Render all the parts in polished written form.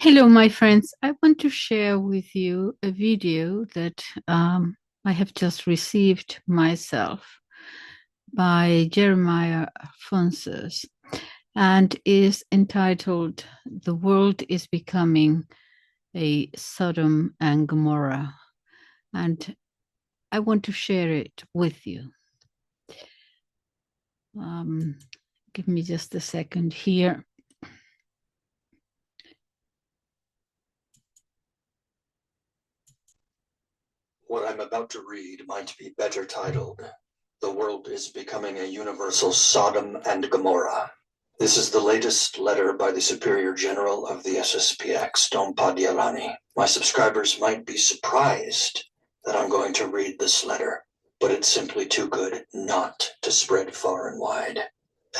Hello, my friends. I want to share with you a video that I have just received myself by Jeremiah Alphonsus and is entitled "The World is Becoming a Sodom and Gomorrah." And I want to share it with you. Give me just a second here. What I'm about to read might be better titled, "The World is Becoming a Universal Sodom and Gomorrah." This is the latest letter by the Superior General of the SSPX, Dom Padiarani. My subscribers might be surprised that I'm going to read this letter, but it's simply too good not to spread far and wide.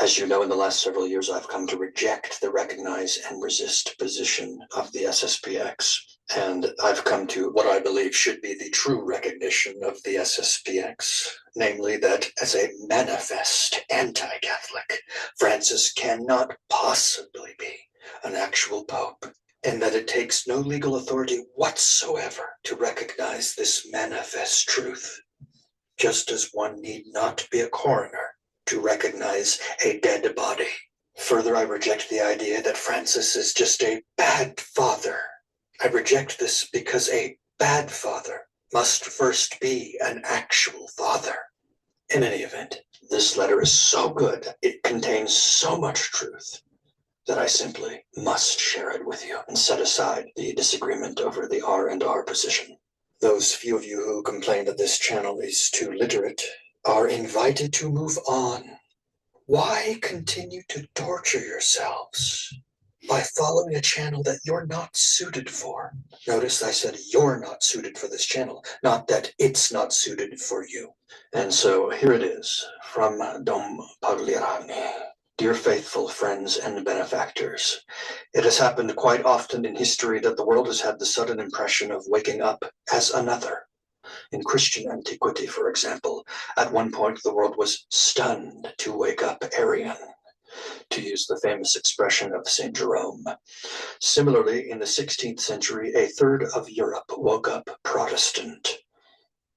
As you know, in the last several years, I've come to reject the recognize and resist position of the SSPX. And I've come to what I believe should be the true recognition of the SSPX, namely that as a manifest anti-Catholic, Francis cannot possibly be an actual pope, and that it takes no legal authority whatsoever to recognize this manifest truth, just as one need not be a coroner to recognize a dead body. Further, I reject the idea that Francis is just a bad father. I reject this because a bad father must first be an actual father. In any event, this letter is so good, it contains so much truth, that I simply must share it with you and set aside the disagreement over the R&R position. Those few of you who complain that this channel is too literate are invited to move on. Why continue to torture yourselves by following a channel that you're not suited for? Notice I said you're not suited for this channel, not that it's not suited for you. And so here it is from Dom Pagliarani. Dear faithful friends and benefactors, it has happened quite often in history that the world has had the sudden impression of waking up as another. In Christian antiquity, for example, at one point the world was stunned to wake up Arian, to use the famous expression of St. Jerome. Similarly, in the 16th century, a third of Europe woke up Protestant.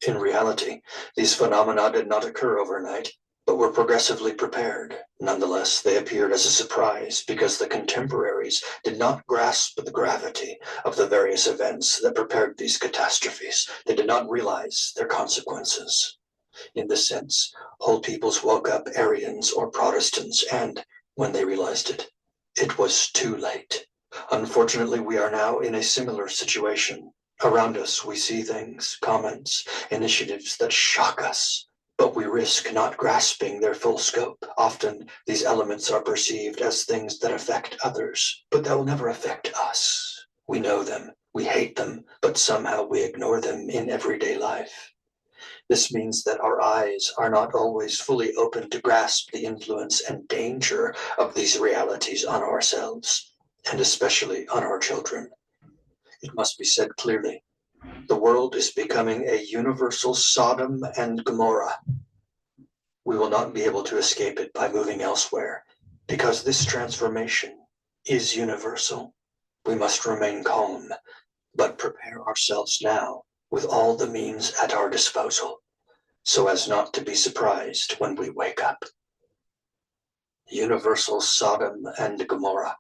In reality, these phenomena did not occur overnight, but were progressively prepared. Nonetheless, they appeared as a surprise because the contemporaries did not grasp the gravity of the various events that prepared these catastrophes. They did not realize their consequences. In this sense, whole peoples woke up Arians or Protestants, and when they realized it, it was too late. Unfortunately, we are now in a similar situation. Around us, we see things, comments, initiatives that shock us, but we risk not grasping their full scope. Often, these elements are perceived as things that affect others, but that will never affect us. We know them, we hate them, but somehow we ignore them in everyday life. This means that our eyes are not always fully open to grasp the influence and danger of these realities on ourselves, and especially on our children. It must be said clearly, the world is becoming a universal Sodom and Gomorrah. We will not be able to escape it by moving elsewhere, because this transformation is universal. We must remain calm, but prepare ourselves now with all the means at our disposal, so as not to be surprised when we wake up. Universal Sodom and Gomorrah.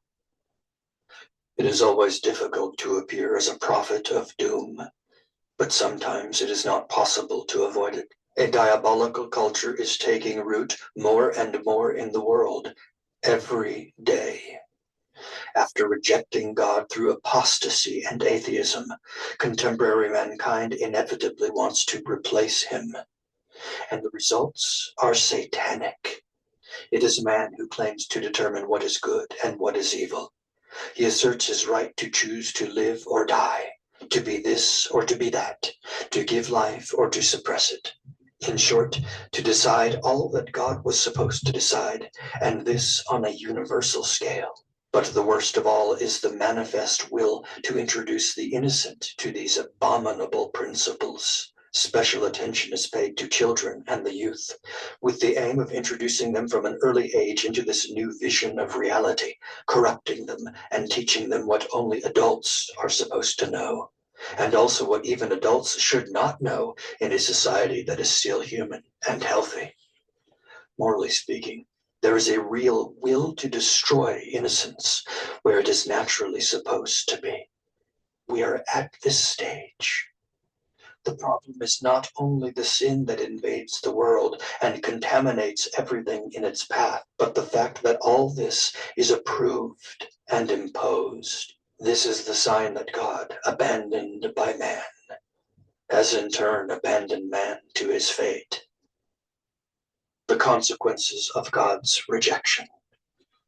It is always difficult to appear as a prophet of doom, but sometimes it is not possible to avoid it. A diabolical culture is taking root more and more in the world every day. After rejecting God through apostasy and atheism, contemporary mankind inevitably wants to replace him. And the results are satanic. It is man who claims to determine what is good and what is evil. He asserts his right to choose to live or die, to be this or to be that, to give life or to suppress it. In short, to decide all that God was supposed to decide, and this on a universal scale. But the worst of all is the manifest will to introduce the innocent to these abominable principles. Special attention is paid to children and the youth, with the aim of introducing them from an early age into this new vision of reality, corrupting them and teaching them what only adults are supposed to know, and also what even adults should not know in a society that is still human and healthy. Morally speaking, there is a real will to destroy innocence where it is naturally supposed to be. We are at this stage. The problem is not only the sin that invades the world and contaminates everything in its path, but the fact that all this is approved and imposed. This is the sign that God, abandoned by man, has in turn abandoned man to his fate. The consequences of God's rejection.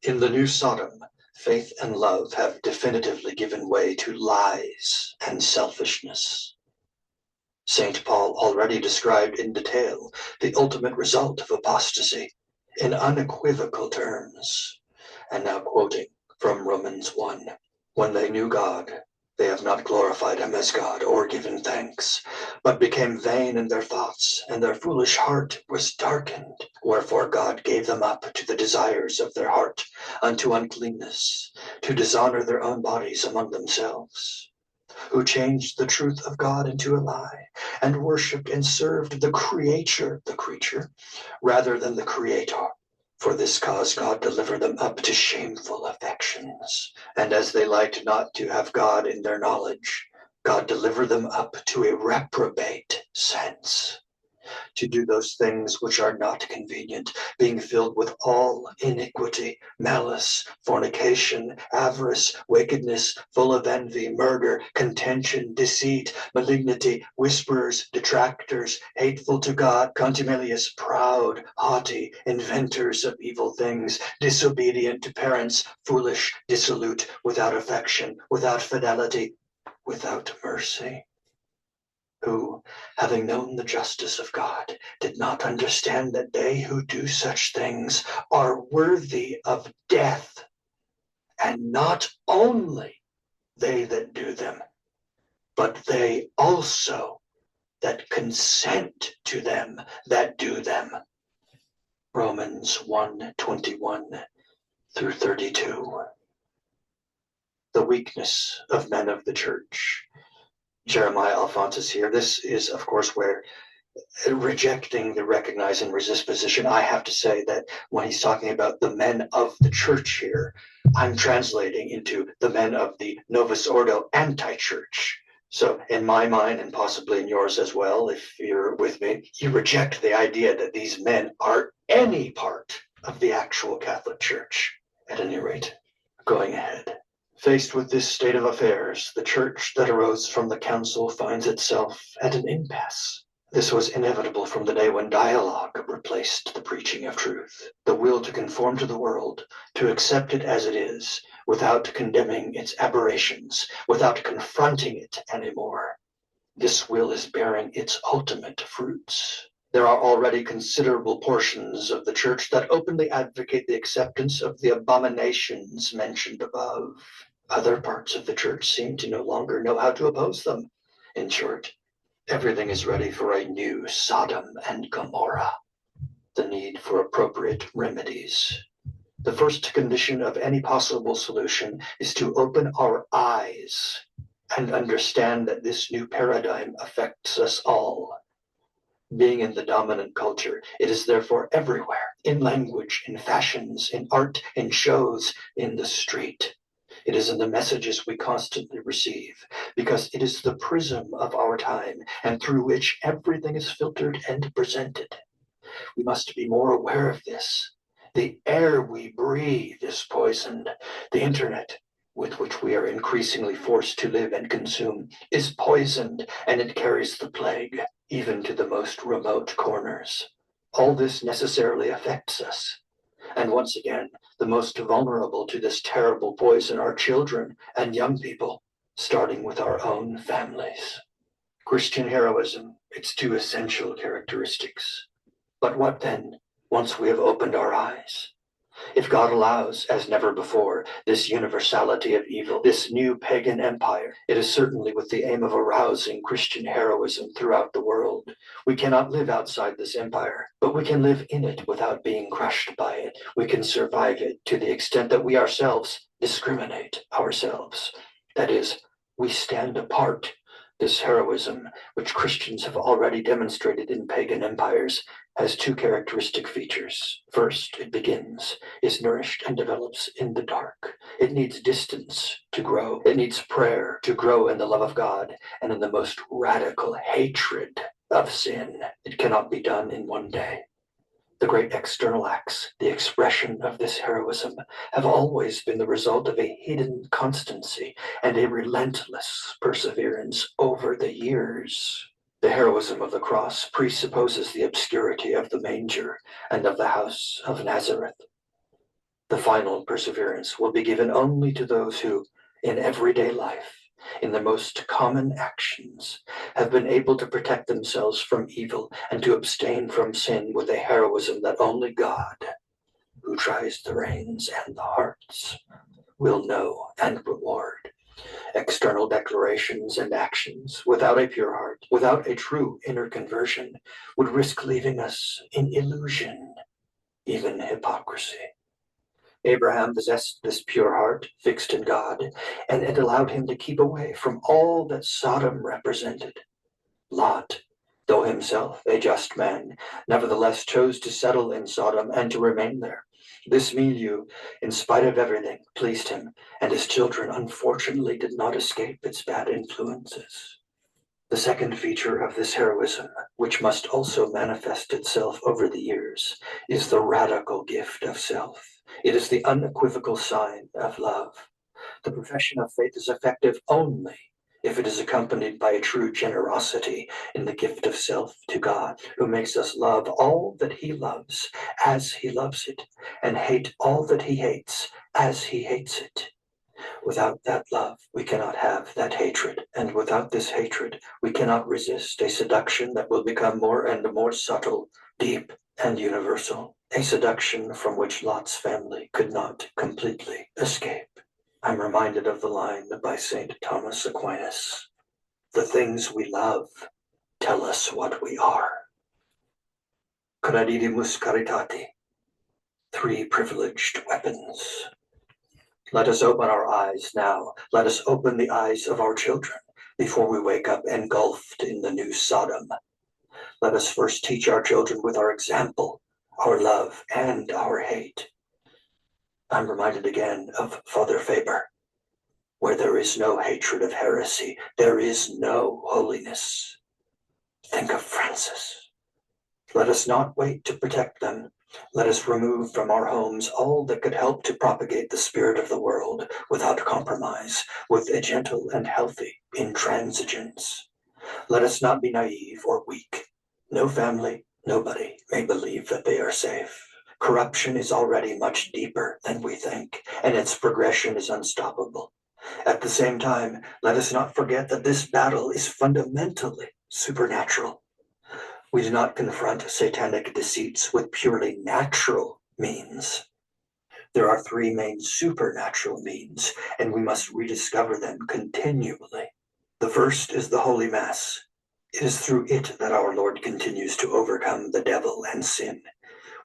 In the new Sodom, faith and love have definitively given way to lies and selfishness. St. Paul already described in detail the ultimate result of apostasy in unequivocal terms. And now quoting from Romans 1, when they knew God, they have not glorified him as God or given thanks, but became vain in their thoughts, and their foolish heart was darkened. Wherefore God gave them up to the desires of their heart, unto uncleanness, to dishonor their own bodies among themselves, who changed the truth of God into a lie, and worshipped and served the creature, rather than the Creator. For this cause God delivered them up to shameful affections. And as they liked not to have God in their knowledge, God delivered them up to a reprobate sense, to do those things which are not convenient, being filled with all iniquity, malice, fornication, avarice, wickedness, full of envy, murder, contention, deceit, malignity, whisperers, detractors, hateful to God, contumelious, proud, haughty, inventors of evil things, disobedient to parents, foolish, dissolute, without affection, without fidelity, without mercy, who, having known the justice of God, did not understand that they who do such things are worthy of death, and not only they that do them, but they also that consent to them that do them. Romans 1:21 through 32. The weakness of men of the church. Jeremiah Alphonsus here. This is, of course, where rejecting the recognize and resist position, I have to say that when he's talking about the men of the church here, I'm translating into the men of the Novus Ordo anti-church. So in my mind, and possibly in yours as well, if you're with me, you reject the idea that these men are any part of the actual Catholic Church, at any rate. Going ahead. Faced with this state of affairs, the church that arose from the council finds itself at an impasse. This was inevitable from the day when dialogue replaced the preaching of truth. The will to conform to the world, to accept it as it is, without condemning its aberrations, without confronting it anymore. This will is bearing its ultimate fruits. There are already considerable portions of the church that openly advocate the acceptance of the abominations mentioned above. Other parts of the church seem to no longer know how to oppose them. In short, everything is ready for a new Sodom and Gomorrah. The need for appropriate remedies. The first condition of any possible solution is to open our eyes and understand that this new paradigm affects us all. Being in the dominant culture, it is therefore everywhere, in language, in fashions, in art, in shows, in the street. It is in the messages we constantly receive, because it is the prism of our time and through which everything is filtered and presented. We must be more aware of this. The air we breathe is poisoned. The internet, with which we are increasingly forced to live and consume, is poisoned, and it carries the plague, even to the most remote corners. All this necessarily affects us. And once again, the most vulnerable to this terrible poison are children and young people, starting with our own families. Christian heroism, its two essential characteristics. But what then, once we have opened our eyes? If God allows, as never before, this universality of evil, this new pagan empire, it is certainly with the aim of arousing Christian heroism throughout the world. We cannot live outside this empire, but we can live in it without being crushed by it. We can survive it to the extent that we ourselves discriminate ourselves. That is, we stand apart. This heroism, which Christians have already demonstrated in pagan empires, has two characteristic features. First, it begins, is nourished and develops in the dark. It needs distance to grow. It needs prayer to grow in the love of God and in the most radical hatred of sin. It cannot be done in one day. The great external acts, the expression of this heroism, have always been the result of a hidden constancy and a relentless perseverance over the years. The heroism of the cross presupposes the obscurity of the manger and of the house of Nazareth. The final perseverance will be given only to those who, in everyday life, in the most common actions, have been able to protect themselves from evil and to abstain from sin with a heroism that only God, who tries the reins and the hearts, will know and reward. External declarations and actions without a pure heart, without a true inner conversion, would risk leaving us in illusion, even hypocrisy. Abraham possessed this pure heart fixed in God, and it allowed him to keep away from all that Sodom represented. Lot, though himself a just man, nevertheless chose to settle in Sodom and to remain there. This milieu, in spite of everything, pleased him, and his children unfortunately did not escape its bad influences. The second feature of this heroism, which must also manifest itself over the years, is the radical gift of self. It is the unequivocal sign of love. The profession of faith is effective only if it is accompanied by a true generosity in the gift of self to God, who makes us love all that he loves as he loves it, and hate all that he hates as he hates it. Without that love, we cannot have that hatred, and without this hatred, we cannot resist a seduction that will become more and more subtle, deep, and universal, a seduction from which Lot's family could not completely escape. I'm reminded of the line by St. Thomas Aquinas: the things we love tell us what we are. Credidimus caritati, three privileged weapons. Let us open our eyes now. Let us open the eyes of our children before we wake up engulfed in the new Sodom. Let us first teach our children with our example, our love, and our hate. I'm reminded again of Father Faber. Where there is no hatred of heresy, there is no holiness. Think of Francis. Let us not wait to protect them. Let us remove from our homes all that could help to propagate the spirit of the world without compromise, with a gentle and healthy intransigence. Let us not be naive or weak. No family, nobody may believe that they are safe. Corruption is already much deeper than we think, and its progression is unstoppable. At the same time, let us not forget that this battle is fundamentally supernatural. We do not confront satanic deceits with purely natural means. There are three main supernatural means, and we must rediscover them continually. The first is the Holy Mass. It is through it that our Lord continues to overcome the devil and sin.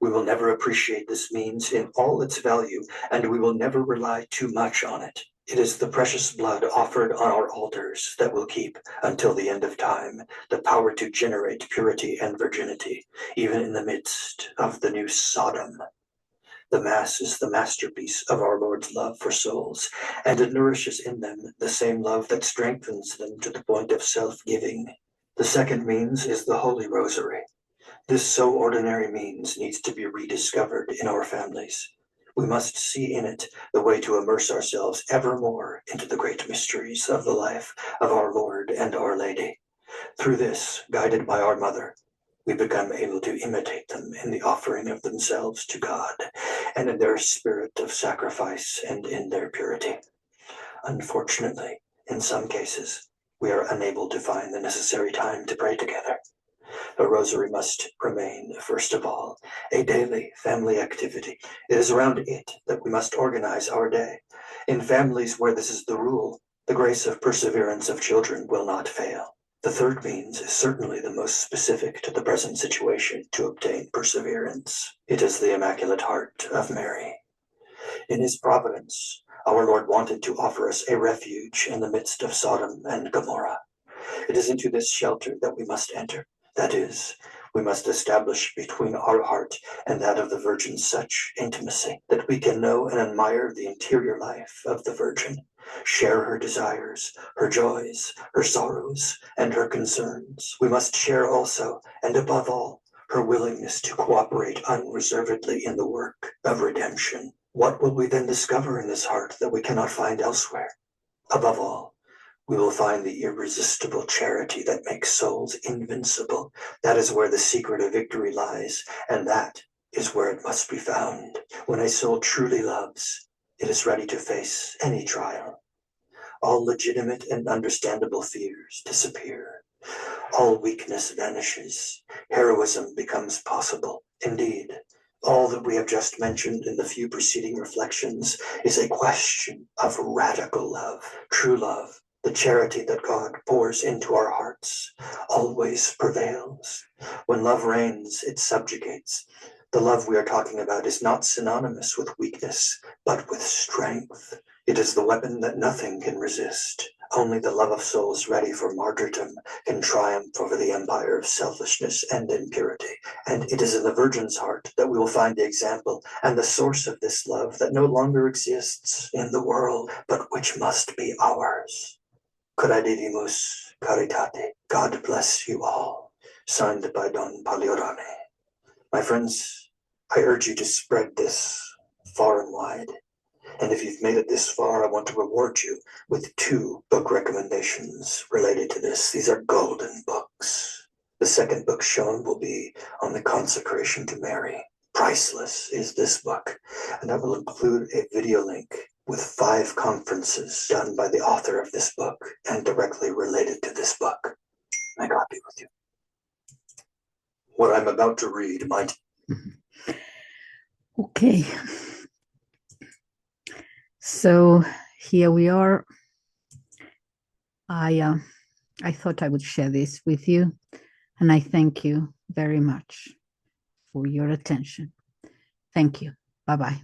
We will never appreciate this means in all its value, and we will never rely too much on it. It is the precious blood offered on our altars that will keep, until the end of time, the power to generate purity and virginity, even in the midst of the new Sodom. The Mass is the masterpiece of our Lord's love for souls, and it nourishes in them the same love that strengthens them to the point of self-giving. The second means is the Holy Rosary. This so ordinary means needs to be rediscovered in our families. We must see in it the way to immerse ourselves ever more into the great mysteries of the life of our Lord and Our Lady. Through this, guided by our Mother, we become able to imitate them in the offering of themselves to God, and in their spirit of sacrifice and in their purity. Unfortunately, in some cases, we are unable to find the necessary time to pray together. The rosary must remain, first of all, a daily family activity. It is around it that we must organize our day. In families where this is the rule, the grace of perseverance of children will not fail. The third means is certainly the most specific to the present situation to obtain perseverance. It is the Immaculate Heart of Mary. In his providence, our Lord wanted to offer us a refuge in the midst of Sodom and Gomorrah. It is into this shelter that we must enter. That is, we must establish between our heart and that of the Virgin such intimacy that we can know and admire the interior life of the Virgin, share her desires, her joys, her sorrows, and her concerns. We must share also, and above all, her willingness to cooperate unreservedly in the work of redemption. What will we then discover in this heart that we cannot find elsewhere? Above all, we will find the irresistible charity that makes souls invincible. That is where the secret of victory lies, and that is where it must be found. When a soul truly loves, it is ready to face any trial. All legitimate and understandable fears disappear. All weakness vanishes. Heroism becomes possible. Indeed, all that we have just mentioned in the few preceding reflections is a question of radical love, true love. The charity that God pours into our hearts always prevails. When love reigns, it subjugates. The love we are talking about is not synonymous with weakness, but with strength. It is the weapon that nothing can resist. Only the love of souls ready for martyrdom can triumph over the empire of selfishness and impurity. And it is in the Virgin's heart that we will find the example and the source of this love that no longer exists in the world, but which must be ours. Credidimus Caritate. God bless you all. Signed by Don Paliorane. My friends, I urge you to spread this far and wide. And if you've made it this far, I want to reward you with 2 book recommendations related to this. These are golden books. The second book shown will be on the consecration to Mary. Priceless is this book, and I will include a video link with 5 conferences done by the author of this book and directly related to this book. May God be with you. What I'm about to read might... Okay. So here we are. I thought I would share this with you, and I thank you very much for your attention. Thank you. Bye-bye.